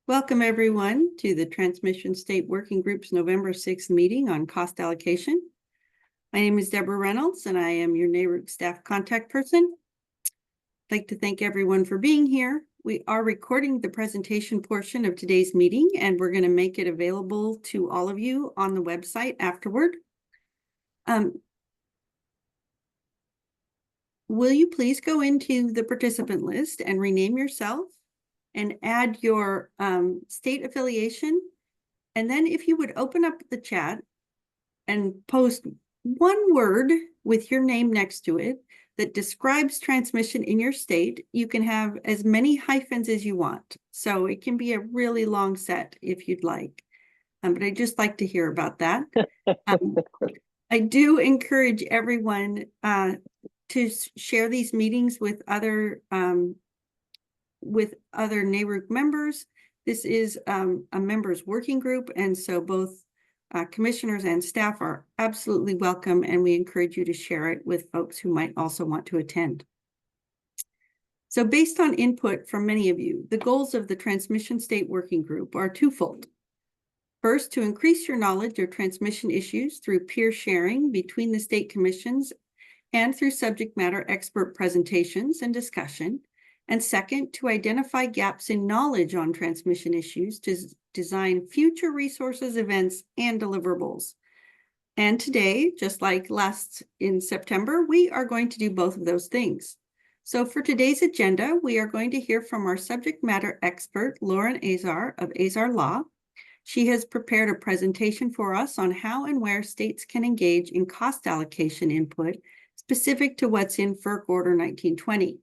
Welcome everyone to the Transmission State Working Group's November 6th meeting on cost allocation. My name is Deborah Reynolds and I am your NARUC staff contact person. I'd like to thank everyone for being here. We are recording the presentation portion of today's meeting and we're going to make it available to all of you on the website afterward. Will you please go into the participant list and rename yourself and add your state affiliation. And then if you would open up the chat and post one word with your name next to it that describes transmission in your state, you can have as many hyphens as you want. So it can be a really long set if you'd like. But I'd just like to hear about that. I do encourage everyone to share these meetings with other NARUC members. This is a members working group, and so both commissioners and staff are absolutely welcome, and we encourage you to share it with folks who might also want to attend. So based on input from many of you, the goals of the Transmission State Working Group are twofold. First, to increase your knowledge of transmission issues through peer sharing between the state commissions and through subject matter expert presentations and discussion. And second, to identify gaps in knowledge on transmission issues to design future resources, events, and deliverables. And today, just like last in September, we are going to do both of those things. So for today's agenda, we are going to hear from our subject matter expert, Lauren Azar of Azar Law. She has prepared a presentation for us on how and where states can engage in cost allocation input specific to what's in FERC Order 1920.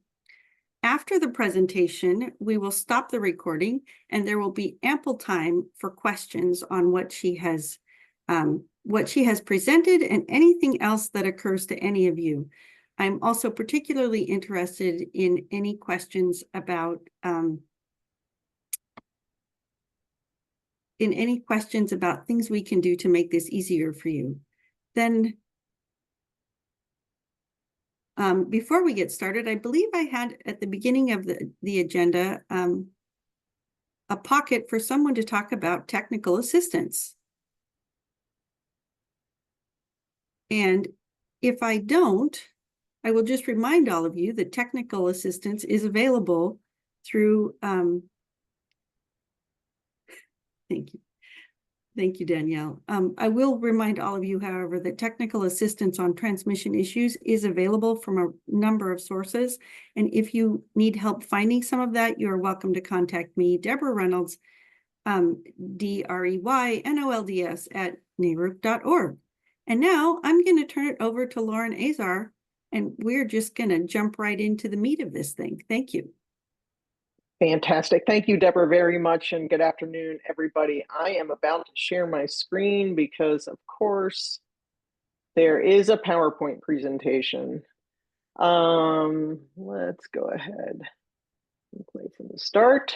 After the presentation, we will stop the recording and there will be ample time for questions on what she has presented and anything else that occurs to any of you. I'm also particularly interested in any questions about things we can do to make this easier for you. Then before we get started, I believe I had at the beginning of the agenda a pocket for someone to talk about technical assistance. And if I don't, I will just remind all of you that technical assistance is available through, thank you. Thank you, Danielle. I will remind all of you, however, that technical assistance on transmission issues is available from a number of sources. And if you need help finding some of that, you're welcome to contact me, Deborah Reynolds, DREYNOLDS at naruc.org. And now I'm going to turn it over to Lauren Azar, and we're just going to jump right into the meat of this thing. Thank you. Fantastic. Thank you, Deborah, very much, and good afternoon, everybody. I am about to share my screen because, of course, there is a PowerPoint presentation. Let's go ahead and play from the start.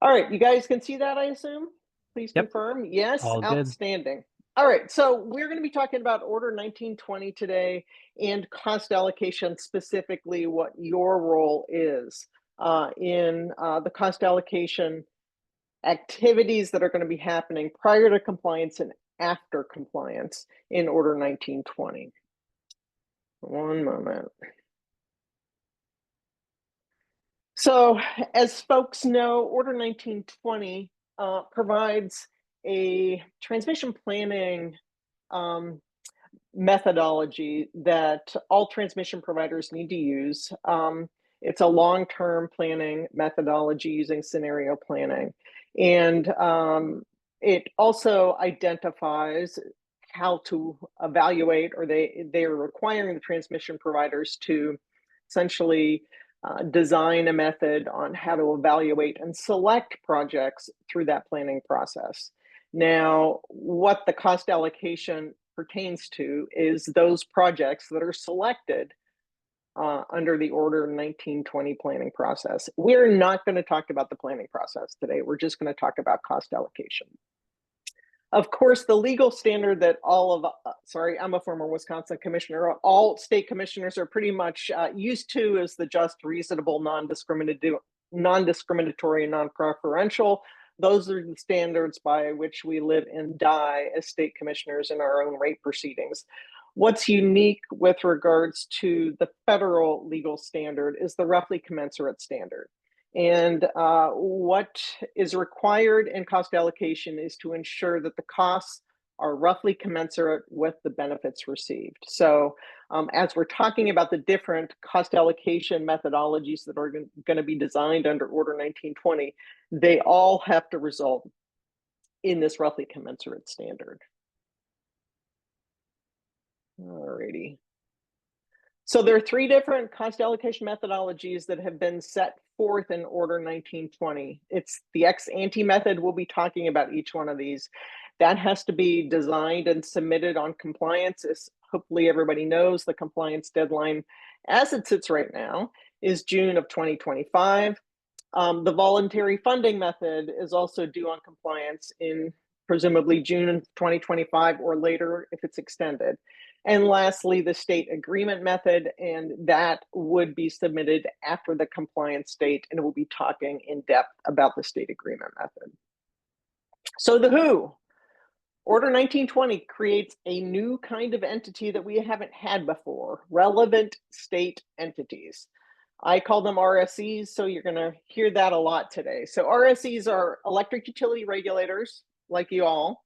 All right, you guys can see that, I assume? Please confirm. Yes, all outstanding. Good. All right, so we're going to be talking about Order 1920 today and cost allocation, specifically what your role is in the cost allocation activities that are going to be happening prior to compliance and after compliance in Order 1920. One moment. So, as folks know, Order 1920 provides a transmission planning methodology that all transmission providers need to use. It's a long-term planning methodology using scenario planning. And it also identifies how to evaluate, or they're requiring the transmission providers to essentially design a method on how to evaluate and select projects through that planning process. Now, what the cost allocation pertains to is those projects that are selected under the Order 1920 planning process. We're not going to talk about the planning process today. We're just going to talk about cost allocation. Of course, the legal standard that I'm a former Wisconsin commissioner, all state commissioners are pretty much used to is the just, reasonable, non-discriminatory non-discriminatory and non-preferential. Those are the standards by which we live and die as state commissioners in our own rate proceedings. What's unique with regards to the federal legal standard is the roughly commensurate standard. And what is required in cost allocation is to ensure that the costs are roughly commensurate with the benefits received. So as we're talking about the different cost allocation methodologies that are going to be designed under Order 1920, they all have to result in this roughly commensurate standard. Alrighty. So there are three different cost allocation methodologies that have been set forth in Order 1920. It's the ex-ante method. We'll be talking about each one of these. That has to be designed and submitted on compliance. As hopefully everybody knows, the compliance deadline as it sits right now is June of 2025. The voluntary funding method is also due on compliance in presumably June of 2025 or later if it's extended. And lastly, the state agreement method, and that would be submitted after the compliance date, and we'll be talking in depth about the state agreement method. So the who. Order 1920 creates a new kind of entity that we haven't had before, relevant state entities. I call them RSEs, so you're going to hear that a lot today. So RSEs are electric utility regulators, like you all,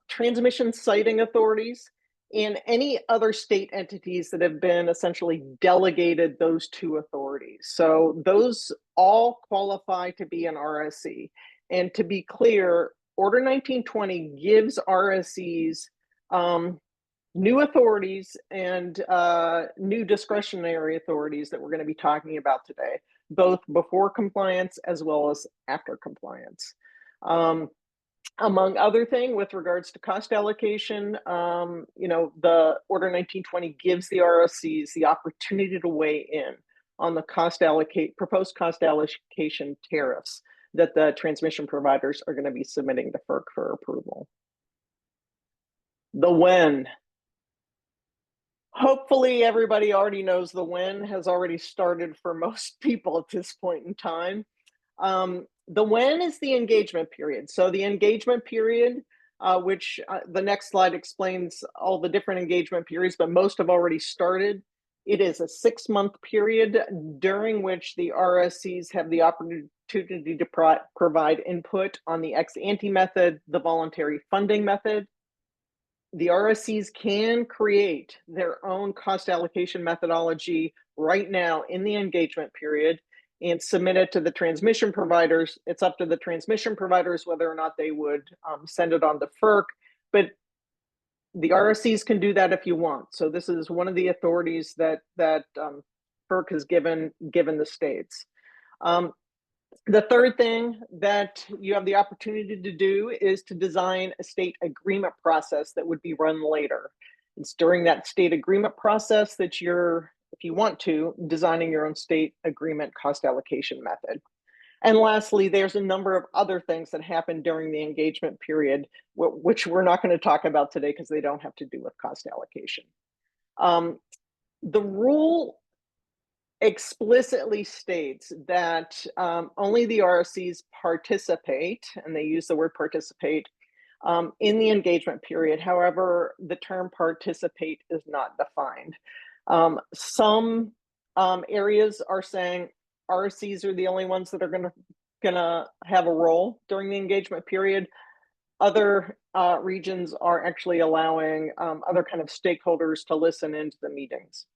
transmission siting authorities, and any other state entities that have been essentially delegated those two authorities. So those all qualify to be an RSE. And to be clear, Order 1920 gives RSEs new authorities and new discretionary authorities that we're going to be talking about today, both before compliance as well as after compliance. Among other things, with regards to cost allocation, the Order 1920 gives the RSCs the opportunity to weigh in on the proposed cost allocation tariffs that the transmission providers are going to be submitting to FERC for approval. The when. Hopefully everybody already knows the when has already started for most people at this point in time. The when is the engagement period. So the engagement period, which the next slide explains all the different engagement periods, but most have already started. It is a 6-month period during which the RSCs have the opportunity to provide input on the ex-ante method, the voluntary funding method. The RSCs can create their own cost allocation methodology right now in the engagement period and submit it to the transmission providers. It's up to the transmission providers whether or not they would send it on to FERC, but the RSCs can do that if you want. So this is one of the authorities that FERC has given the states. The third thing that you have the opportunity to do is to design a state agreement process that would be run later. It's during that state agreement process that you're, if you want to, designing your own state agreement cost allocation method. And lastly, there's a number of other things that happen during the engagement period, which we're not going to talk about today because they don't have to do with cost allocation. The rule explicitly states that only the RSCs participate, and they use the word participate, in the engagement period. However, the term participate is not defined. Some areas are saying RSCs are the only ones that are gonna have a role during the engagement period. Other regions are actually allowing other kind of stakeholders to listen into the meetings.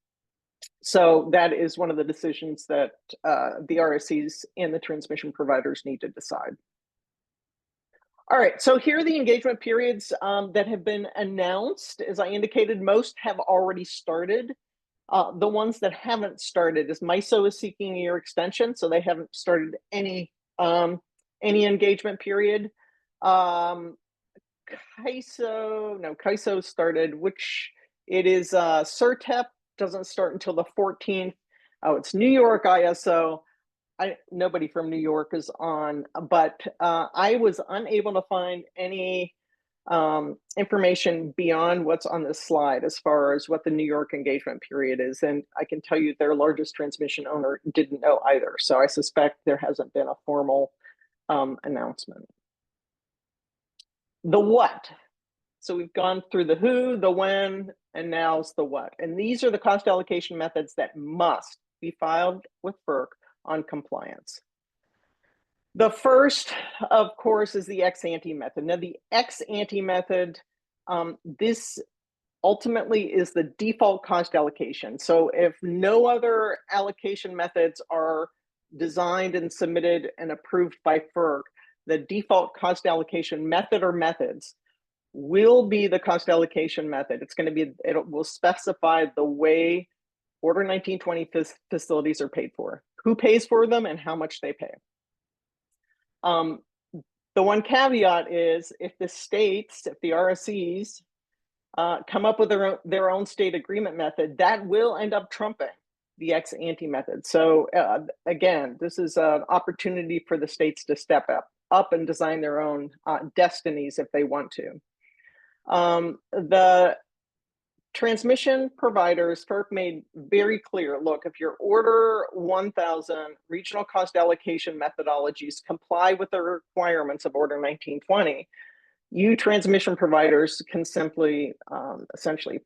So that is one of the decisions that the RSCs and the transmission providers need to decide. All right, so here are the engagement periods that have been announced. As I indicated, most have already started. The ones that haven't started is MISO is seeking a year extension, so they haven't started any engagement period. CAISO started, which it is CERTEP, doesn't start until the 14th. Oh, it's New York ISO. Nobody from New York is on, but I was unable to find any information beyond what's on this slide as far as what the New York engagement period is. And I can tell you their largest transmission owner didn't know either. So I suspect there hasn't been a formal announcement. The what. So we've gone through the who, the when, and now's the what. And these are the cost allocation methods that must be filed with FERC on compliance. The first, of course, is the ex-ante method. Now, the ex-ante method, this ultimately is the default cost allocation. So if no other allocation methods are designed and submitted and approved by FERC, the default cost allocation method or methods will be the cost allocation method. It's going to be, it will specify the way Order 1920 facilities are paid for, who pays for them, and how much they pay. The one caveat is if the states, if the RSCs come up with their own state agreement method, that will end up trumping the ex-ante method. So again, this is an opportunity for the states to step up and design their own destinies if they want to. The transmission providers, FERC made very clear, look, if your Order 1000 regional cost allocation methodologies comply with the requirements of Order 1920, you transmission providers can simply essentially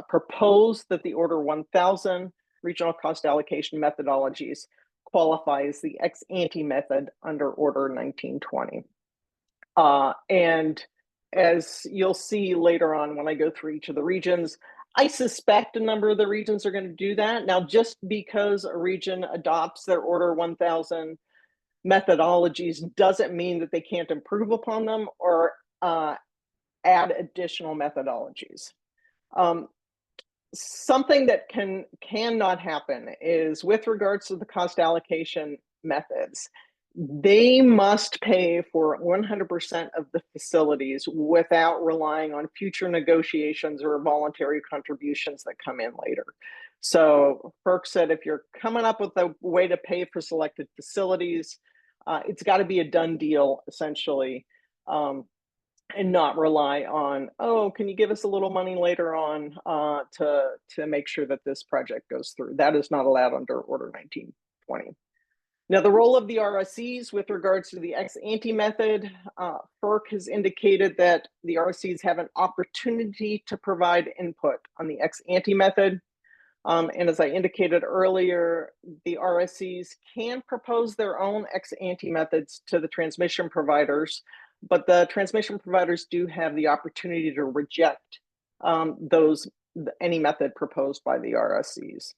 propose that the Order 1000 regional cost allocation methodologies qualify as the ex-ante method under Order 1920. And as you'll see later on when I go through each of the regions, I suspect a number of the regions are going to do that. Now, just because a region adopts their Order 1000 methodologies doesn't mean that they can't improve upon them or add additional methodologies. Something that cannot happen is with regards to the cost allocation methods, they must pay for 100% of the facilities without relying on future negotiations or voluntary contributions that come in later. So FERC said if you're coming up with a way to pay for selected facilities, it's got to be a done deal, essentially, and not rely on, oh, can you give us a little money later on to make sure that this project goes through. That is not allowed under Order 1920. Now, the role of the RSCs with regards to the ex-ante method, FERC has indicated that the RSCs have an opportunity to provide input on the ex-ante method. And as I indicated earlier, the RSCs can propose their own ex-ante methods to the transmission providers, but the transmission providers do have the opportunity to reject any method proposed by the RSCs.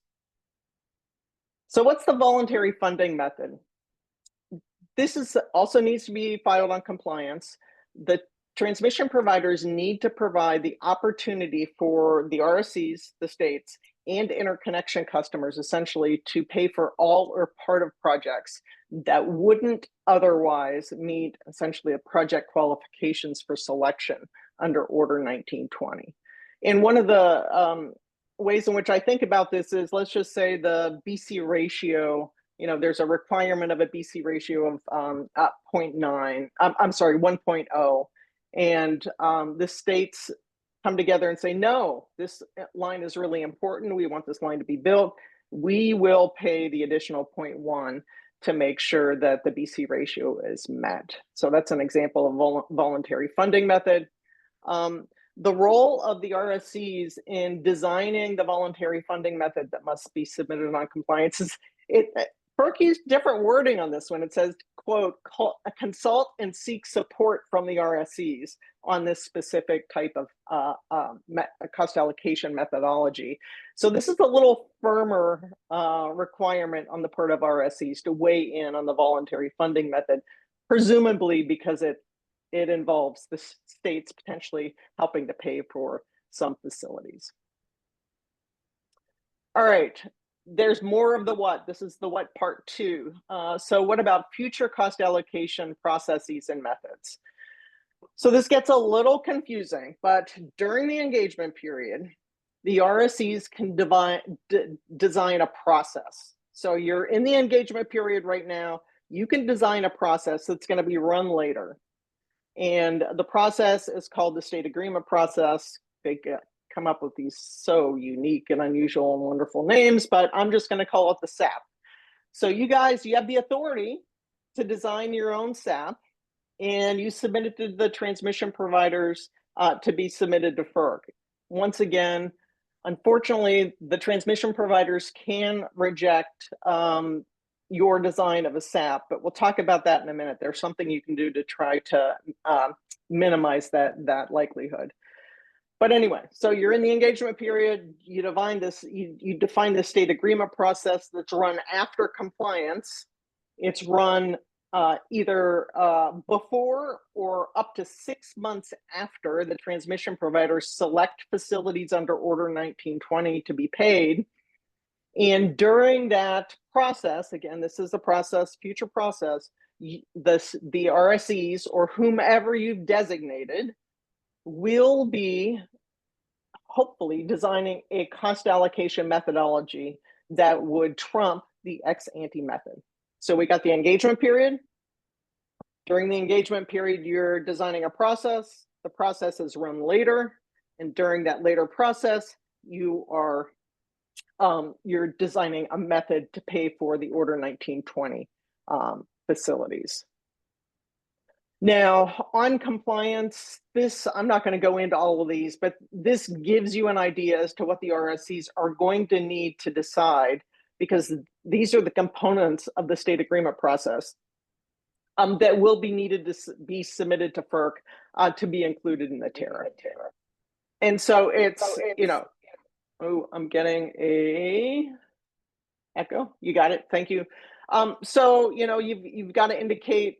So what's the voluntary funding method? This also needs to be filed on compliance. The transmission providers need to provide the opportunity for the RSCs, the states, and interconnection customers essentially to pay for all or part of projects that wouldn't otherwise meet essentially the project qualifications for selection under Order 1920. And one of the ways in which I think about this is, let's just say the BC ratio, there's a requirement of a BC ratio of 1.0, and the states come together and say, no, this line is really important. We want this line to be built. We will pay the additional 0.1 to make sure that the BC ratio is met. So that's an example of voluntary funding method. The role of the RSCs in designing the voluntary funding method that must be submitted on compliance is, FERC used different wording on this one. It says, quote, consult and seek support from the RSCs on this specific type of cost allocation methodology. So this is a little firmer requirement on the part of RSCs to weigh in on the voluntary funding method, presumably because it involves the states potentially helping to pay for some facilities. All right, there's more of the what. This is the what part 2. So what about future cost allocation processes and methods? So this gets a little confusing, but during the engagement period, the RSCs can design a process. So you're in the engagement period right now, you can design a process that's going to be run later. And the process is called the state agreement process. They come up with these so unique and unusual and wonderful names, but I'm just going to call it the SAP. So you guys, you have the authority to design your own SAP, and you submit it to the transmission providers to be submitted to FERC. Once again, unfortunately, the transmission providers can reject your design of a SAP, but we'll talk about that in a minute. There's something you can do to try to minimize that likelihood. But anyway, so you're in the engagement period. You define this. You define the state agreement process that's run after compliance. It's run either before or up to 6 months after the transmission providers select facilities under Order 1920 to be paid. And during that process, again, this is a process, future process, the RSEs or whomever you've designated will be hopefully designing a cost allocation methodology that would trump the ex-ante method. So we got the engagement period. During the engagement period, you're designing a process. The process is run later. And during that later process, you're designing a method to pay for the Order 1920 facilities. Now, on compliance, I'm not going to go into all of these, but this gives you an idea as to what the RSCs are going to need to decide, because these are the components of the state agreement process that will be needed to be submitted to FERC to be included in the tariff. And so it's, oh, I'm getting a echo. You got it. Thank you. So, you've got to indicate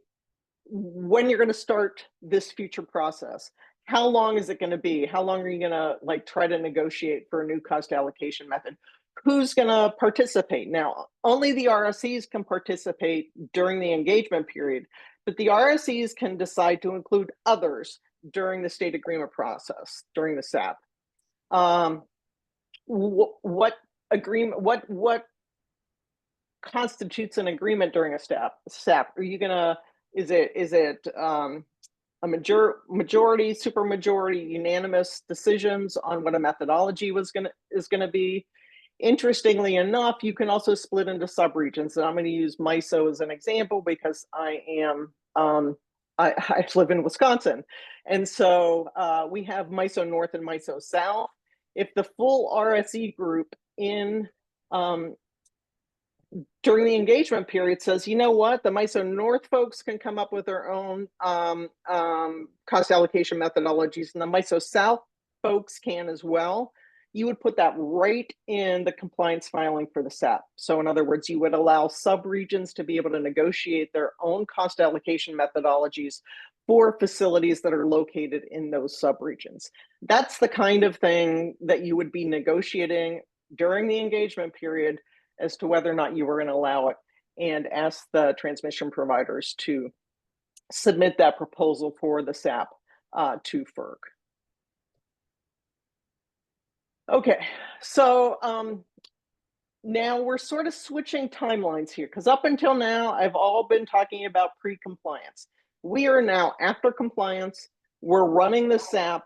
when you're going to start this future process. How long is it going to be? How long are you going to try to negotiate for a new cost allocation method? Who's going to participate? Now, only the RSCs can participate during the engagement period, but the RSCs can decide to include others during the state agreement process, during the SAP. What agreement? What constitutes an agreement during a SAP? Are you going to Is it a majority, supermajority, unanimous decisions on what a methodology is going to be? Interestingly enough, you can also split into subregions, and I'm going to use MISO as an example because I live in Wisconsin, and so we have MISO North and MISO South. If the full RSE group during the engagement period says, you know what, the MISO North folks can come up with their own cost allocation methodologies, and the MISO South folks can as well, you would put that right in the compliance filing for the SAP. So in other words, you would allow subregions to be able to negotiate their own cost allocation methodologies for facilities that are located in those subregions. That's the kind of thing that you would be negotiating during the engagement period as to whether or not you were going to allow it, and ask the transmission providers to submit that proposal for the SAP to FERC. Okay, so now we're sort of switching timelines here, because up until now, I've all been talking about pre-compliance. We are now after compliance. We're running the SAP.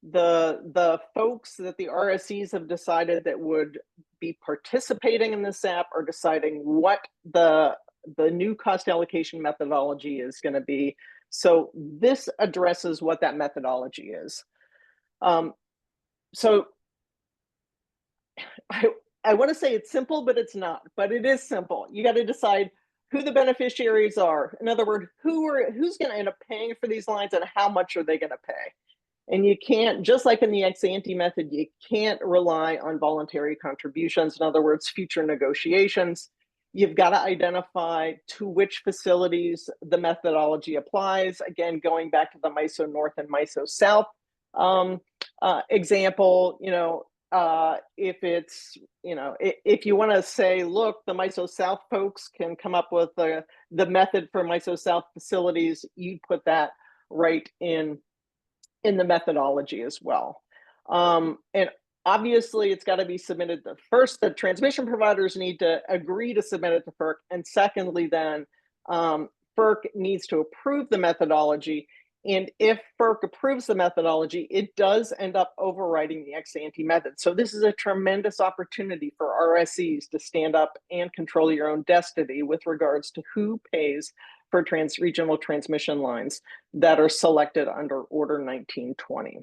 The folks that the RSCs have decided that would be participating in the SAP are deciding what the new cost allocation methodology is going to be. So this addresses what that methodology is. So I want to say it's simple, but it's not. But it is simple. You got to decide who the beneficiaries are. In other words, who's going to end up paying for these lines, and how much are they going to pay? And you can't, just like in the ex-ante method, you can't rely on voluntary contributions. In other words, future negotiations. You've got to identify to which facilities the methodology applies. Again, going back to the MISO North and MISO South example, if you want to say, look, the MISO South folks can come up with the method for MISO South facilities, you put that right in the methodology as well. And obviously, it's got to be submitted to first, the transmission providers need to agree to submit it to FERC. And secondly, then FERC needs to approve the methodology. And if FERC approves the methodology, it does end up overriding the ex-ante method. So this is a tremendous opportunity for RSEs to stand up and control your own destiny with regards to who pays for regional transmission lines that are selected under Order 1920.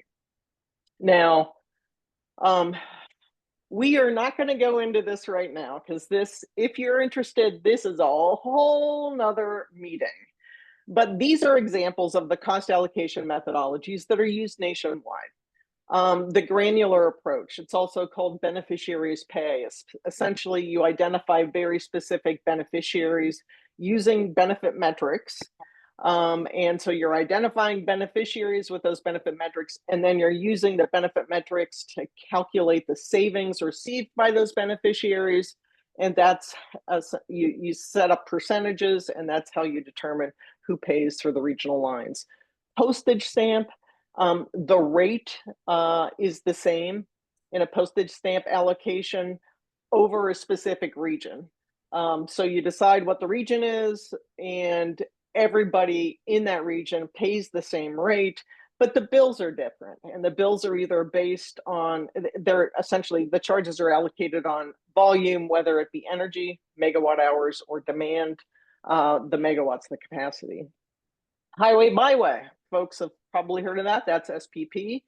Now, we are not going to go into this right now because this, if you're interested, this is a whole nother meeting. But these are examples of the cost allocation methodologies that are used nationwide. The granular approach, it's also called beneficiaries pay. Essentially, you identify very specific beneficiaries using benefit metrics. And so you're identifying beneficiaries with those benefit metrics, and then you're using the benefit metrics to calculate the savings received by those beneficiaries. And that's, you set up percentages, and that's how you determine who pays for the regional lines. Postage stamp, the rate is the same in a postage stamp allocation over a specific region. So you decide what the region is, and everybody in that region pays the same rate, but the bills are different. And the bills are either based on, they're essentially, the charges are allocated on volume, whether it be energy, megawatt hours, or demand, the megawatts, the capacity. Highway byway, folks have probably heard of that. That's SPP.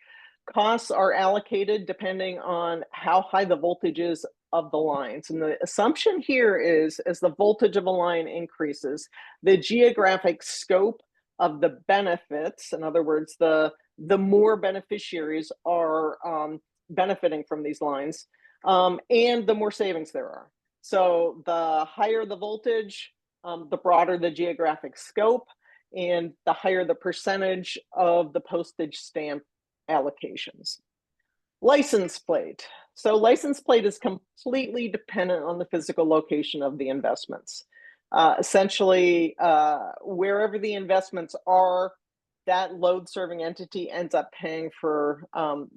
Costs are allocated depending on how high the voltage is of the lines. And the assumption here is, as the voltage of a line increases, the geographic scope of the benefits, in other words, the more beneficiaries are benefiting from these lines, and the more savings there are. So the higher the voltage, the broader the geographic scope, and the higher the percentage of the postage stamp allocations. License plate. So license plate is completely dependent on the physical location of the investments. Essentially, wherever the investments are, that load serving entity ends up paying for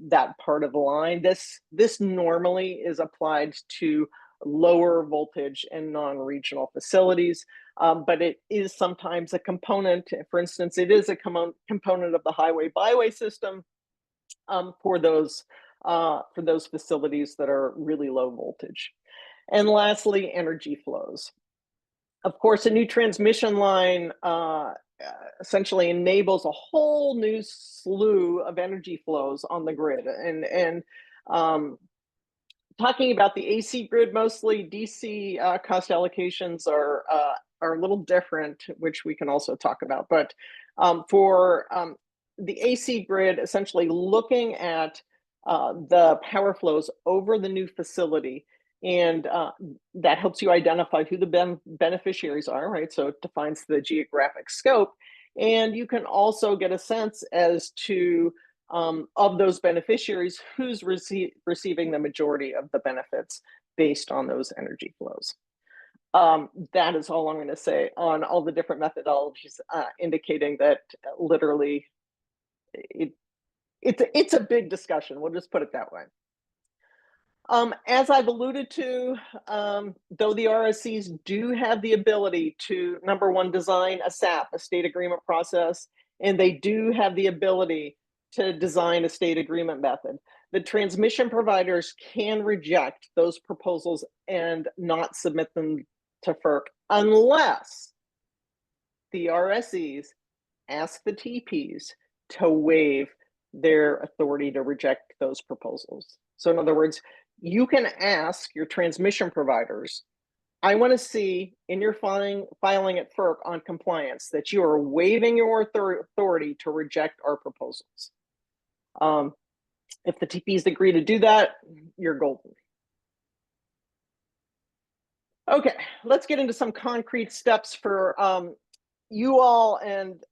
that part of the line. This normally is applied to lower voltage and non-regional facilities, but it is sometimes a component. For instance, it is a component of the highway byway system for those facilities that are really low voltage. And lastly, energy flows. Of course, a new transmission line essentially enables a whole new slew of energy flows on the grid. And talking about the AC grid, mostly DC cost allocations are a little different, which we can also talk about. But for the AC grid, essentially looking at the power flows over the new facility, and that helps you identify who the beneficiaries are, right? So it defines the geographic scope. And you can also get a sense as to, of those beneficiaries, who's receiving the majority of the benefits based on those energy flows. That is all I'm going to say on all the different methodologies, indicating that literally it's a big discussion. We'll just put it that way. As I've alluded to, though the RSCs do have the ability to, number one, design a SAP, a state agreement process, and they do have the ability to design a state agreement method, the transmission providers can reject those proposals and not submit them to FERC unless the RSCs ask the TPs to waive their authority to reject those proposals. So in other words, you can ask your transmission providers, I want to see in your filing at FERC on compliance that you are waiving your authority to reject our proposals. If the TPs agree to do that, you're golden. Okay, let's get into some concrete steps for you all. And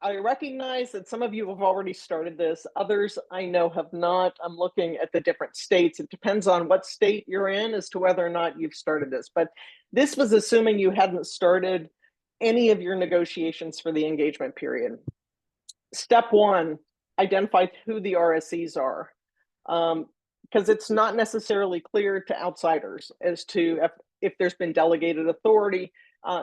I recognize that some of you have already started this. Others I know have not. I'm looking at the different states. It depends on what state you're in as to whether or not you've started this. But this was assuming you hadn't started any of your negotiations for the engagement period. Step one, identify who the RSCs are. Because it's not necessarily clear to outsiders as to if there's been delegated authority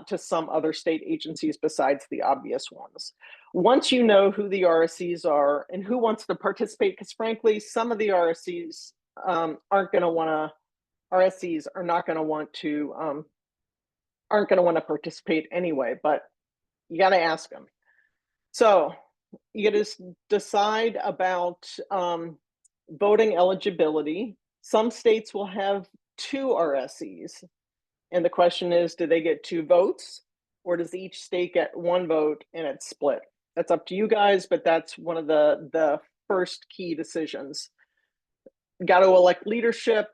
to some other state agencies besides the obvious ones. Once you know who the RSCs are and who wants to participate, because frankly, some of the RSCs aren't going to want to, RSCs are not going to want to, aren't going to want to participate anyway, but you got to ask them. So you got to decide about voting eligibility. Some states will have 2 RSCs. And the question is, do they get 2 votes, or does each state get 1 vote and it's split? That's up to you guys, but that's one of the first key decisions. Got to elect leadership,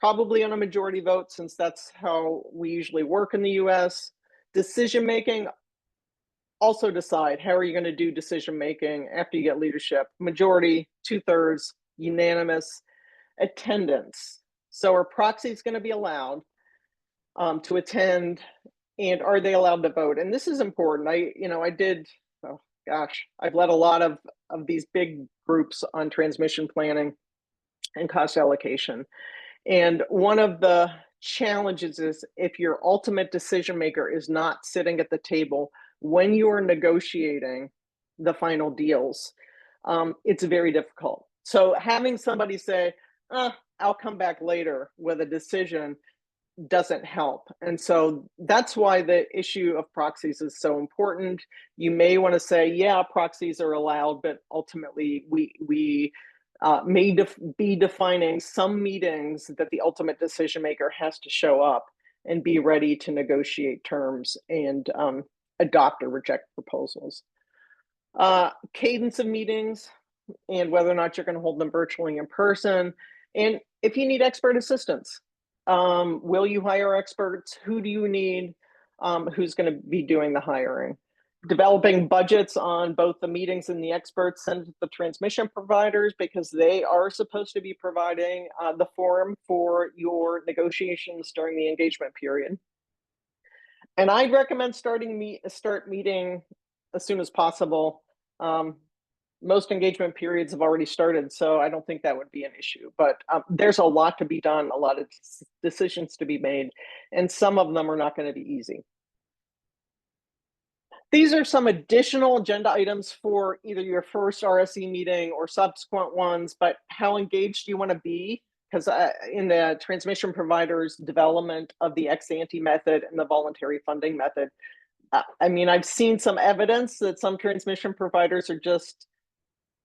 probably on a majority vote, since that's how we usually work in the US. Decision making, also decide how are you going to do decision making after you get leadership. Majority, 2/3, unanimous. Attendance. So are proxies going to be allowed to attend, and are they allowed to vote? And this is important. I've led a lot of these big groups on transmission planning and cost allocation. And one of the challenges is if your ultimate decision maker is not sitting at the table when you are negotiating the final deals, it's very difficult. So having somebody say, I'll come back later with a decision doesn't help. And so that's why the issue of proxies is so important. You may want to say, yeah, proxies are allowed, but ultimately we may be defining some meetings that the ultimate decision maker has to show up and be ready to negotiate terms and adopt or reject proposals. Cadence of meetings and whether or not you're going to hold them virtually in person. And if you need expert assistance, will you hire experts? Who do you need? Who's going to be doing the hiring? Developing budgets on both the meetings and the experts sent to the transmission providers, because they are supposed to be providing the forum for your negotiations during the engagement period. And I'd recommend start meeting as soon as possible. Most engagement periods have already started, so I don't think that would be an issue. But there's a lot to be done, a lot of decisions to be made, and some of them are not going to be easy. These are some additional agenda items for either your first RSE meeting or subsequent ones, but how engaged do you want to be? Because in the transmission providers' development of the ex-ante method and the voluntary funding method, I've seen some evidence that some transmission providers are just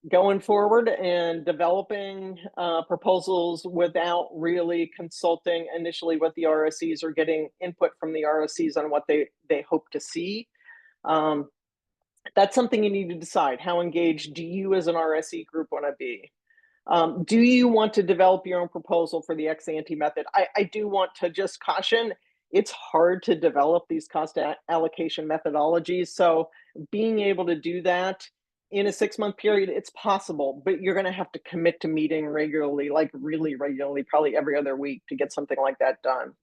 going forward and developing proposals without really consulting initially with the RSCs or getting input from the RSCs on what they hope to see. That's something you need to decide. How engaged do you as an RSC group want to be? Do you want to develop your own proposal for the ex-ante method? I do want to just caution, it's hard to develop these cost allocation methodologies. So being able to do that in a 6-month period, it's possible, but you're going to have to commit to meeting regularly, like really regularly, probably every other week to get something like that done.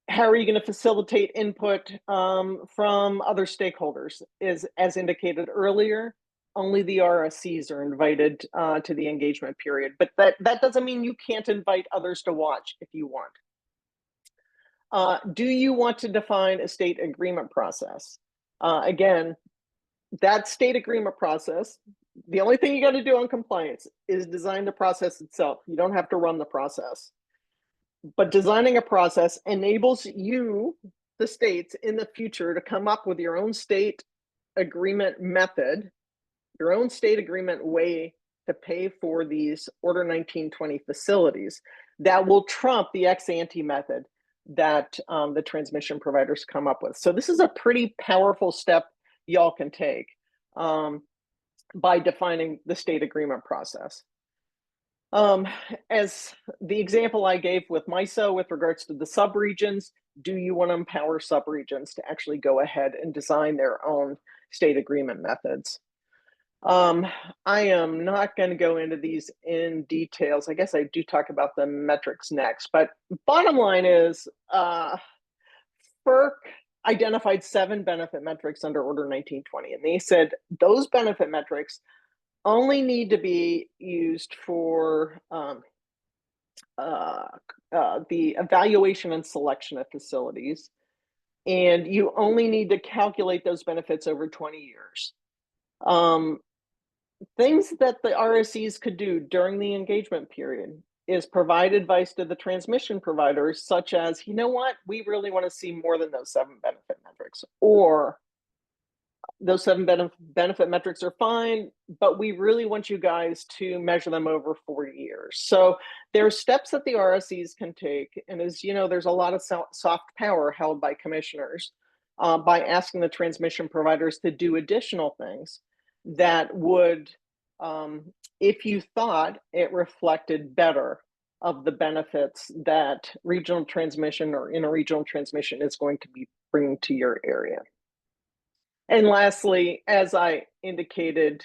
How are you going to facilitate input from other stakeholders? As indicated earlier, only the RSCs are invited to the engagement period, but that doesn't mean you can't invite others to watch if you want. Do you want to define a state agreement process? Again, that state agreement process, the only thing you got to do on compliance is design the process itself. You don't have to run the process. But designing a process enables you, the states, in the future to come up with your own state agreement method, your own state agreement way to pay for these Order 1920 facilities that will trump the ex-ante method that the transmission providers come up with. So this is a pretty powerful step y'all can take by defining the state agreement process. As the example I gave with MISO with regards to the subregions, do you want to empower subregions to actually go ahead and design their own state agreement methods? I am not going to go into these in details. I guess I do talk about the metrics next, but bottom line is FERC identified 7 benefit metrics under Order 1920, and they said those benefit metrics only need to be used for the evaluation and selection of facilities, and you only need to calculate those benefits over 20 years. Things that the RSEs could do during the engagement period is provide advice to the transmission providers, such as, you know what, we really want to see more than those 7 benefit metrics, or those 7 benefit metrics are fine, but we really want you guys to measure them over 4 years. So there are steps that the RSEs can take, and as you know, there's a lot of soft power held by commissioners by asking the transmission providers to do additional things that would, if you thought it reflected better of the benefits that regional transmission or interregional transmission is going to be bringing to your area. And lastly, as I indicated,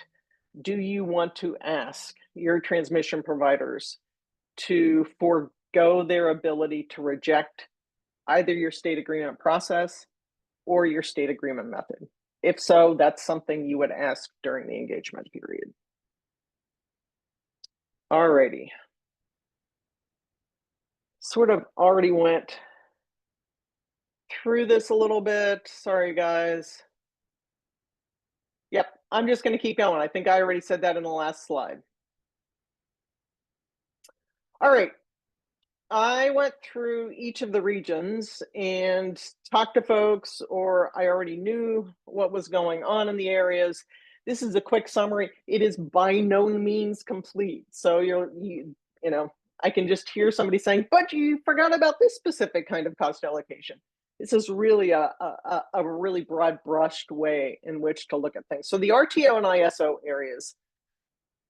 do you want to ask your transmission providers to forego their ability to reject either your state agreement process or your state agreement method? If so, that's something you would ask during the engagement period. Alrighty. Sort of already went through this a little bit. Sorry, guys. Yep, I'm just going to keep going. I think I already said that in the last slide. All right. I went through each of the regions and talked to folks, or I already knew what was going on in the areas. This is a quick summary. It is by no means complete. So you know, I can just hear somebody saying, but you forgot about this specific kind of cost allocation. This is really a really broad brushed way in which to look at things. So the RTO and ISO areas,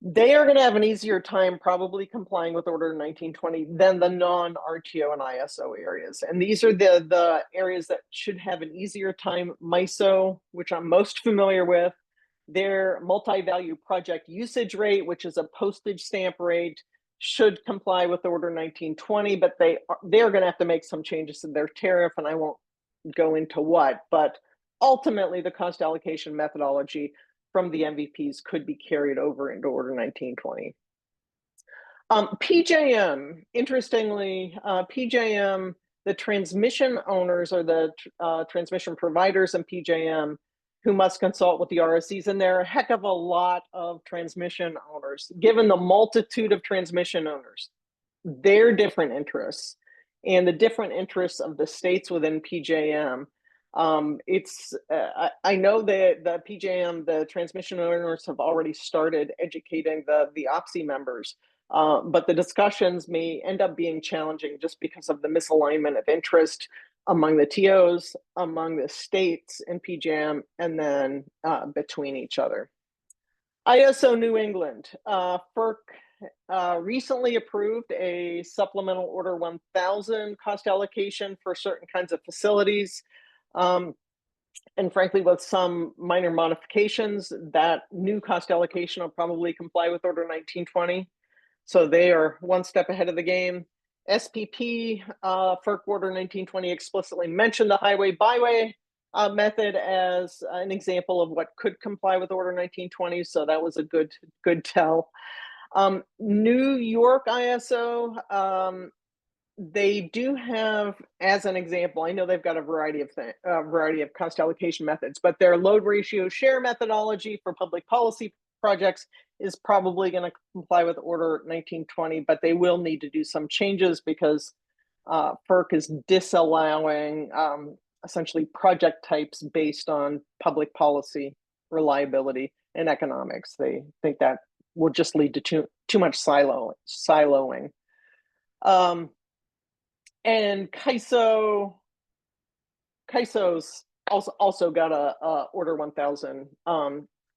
they are going to have an easier time probably complying with Order 1920 than the non-RTO and ISO areas. And these are the areas that should have an easier time. MISO, which I'm most familiar with, their multi-value project usage rate, which is a postage stamp rate, should comply with Order 1920, but they're going to have to make some changes to their tariff, and I won't go into what, but ultimately the cost allocation methodology from the MVPs could be carried over into Order 1920. PJM, interestingly, PJM, the transmission owners or the transmission providers in PJM who must consult with the RSCs, and there are a heck of a lot of transmission owners. Given the multitude of transmission owners, their different interests, and the different interests of the states within PJM, I know that the PJM, the transmission owners, have already started educating the OPSI members, but the discussions may end up being challenging just because of the misalignment of interest among the TOs, among the states in PJM, and then between each other. ISO New England, FERC recently approved a supplemental Order 1000 cost allocation for certain kinds of facilities. And frankly, with some minor modifications, that new cost allocation will probably comply with Order 1920. So they are one step ahead of the game. SPP, FERC Order 1920 explicitly mentioned the highway byway method as an example of what could comply with Order 1920. So that was a good tell. New York ISO, they do have, as an example, I know they've got a variety of cost allocation methods, but their load ratio share methodology for public policy projects is probably going to comply with Order 1920, but they will need to do some changes because FERC is disallowing essentially project types based on public policy, reliability, and economics. They think that will just lead to too much siloing. And CAISO's also got a Order 1000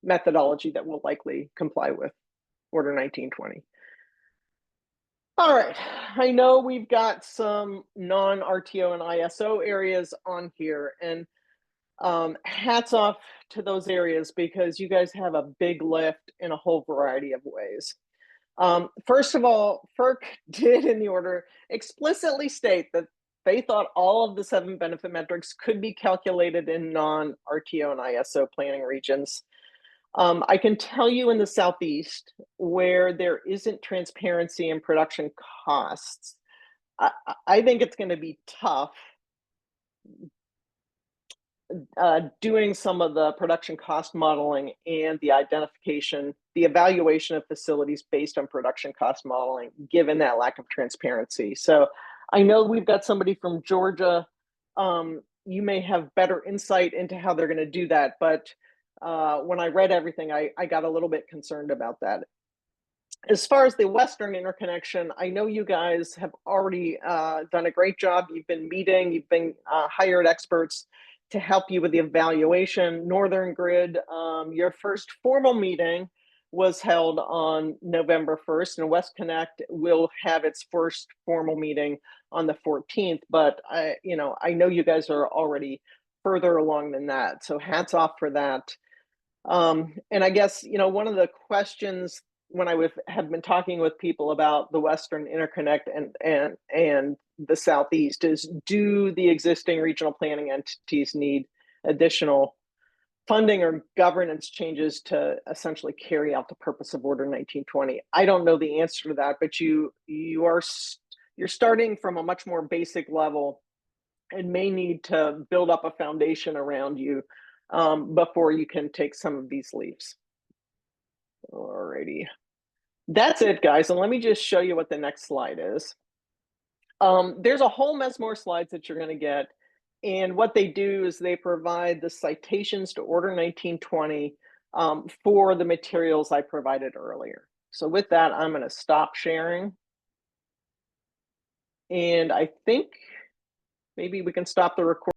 methodology that will likely comply with Order 1920. All right, I know we've got some non-RTO and ISO areas on here, and hats off to those areas because you guys have a big lift in a whole variety of ways. First of all, FERC did in the order explicitly state that they thought all of the 7 benefit metrics could be calculated in non-RTO and ISO planning regions. I can tell you in the Southeast, where there isn't transparency in production costs, I think it's going to be tough doing some of the production cost modeling and the identification, the evaluation of facilities based on production cost modeling, given that lack of transparency. So I know we've got somebody from Georgia. You may have better insight into how they're going to do that, but when I read everything, I got a little bit concerned about that. As far as the Western interconnection, I know you guys have already done a great job. You've been meeting, you've been hired experts to help you with the evaluation. Northern Grid, your first formal meeting was held on November 1st, and West Connect will have its first formal meeting on the 14th. But I know you guys are already further along than that. So hats off for that. And I guess, one of the questions when I have been talking with people about the Western Interconnect and the Southeast is, do the existing regional planning entities need additional funding or governance changes to essentially carry out the purpose of Order 1920? I don't know the answer to that, but you're starting from a much more basic level and may need to build up a foundation around you before you can take some of these leaps. Alrighty. That's it, guys. And let me just show you what the next slide is. There's a whole mess more slides that you're going to get. And what they do is they provide the citations to Order 1920 for the materials I provided earlier. So with that, I'm going to stop sharing. And I think maybe we can stop the recording.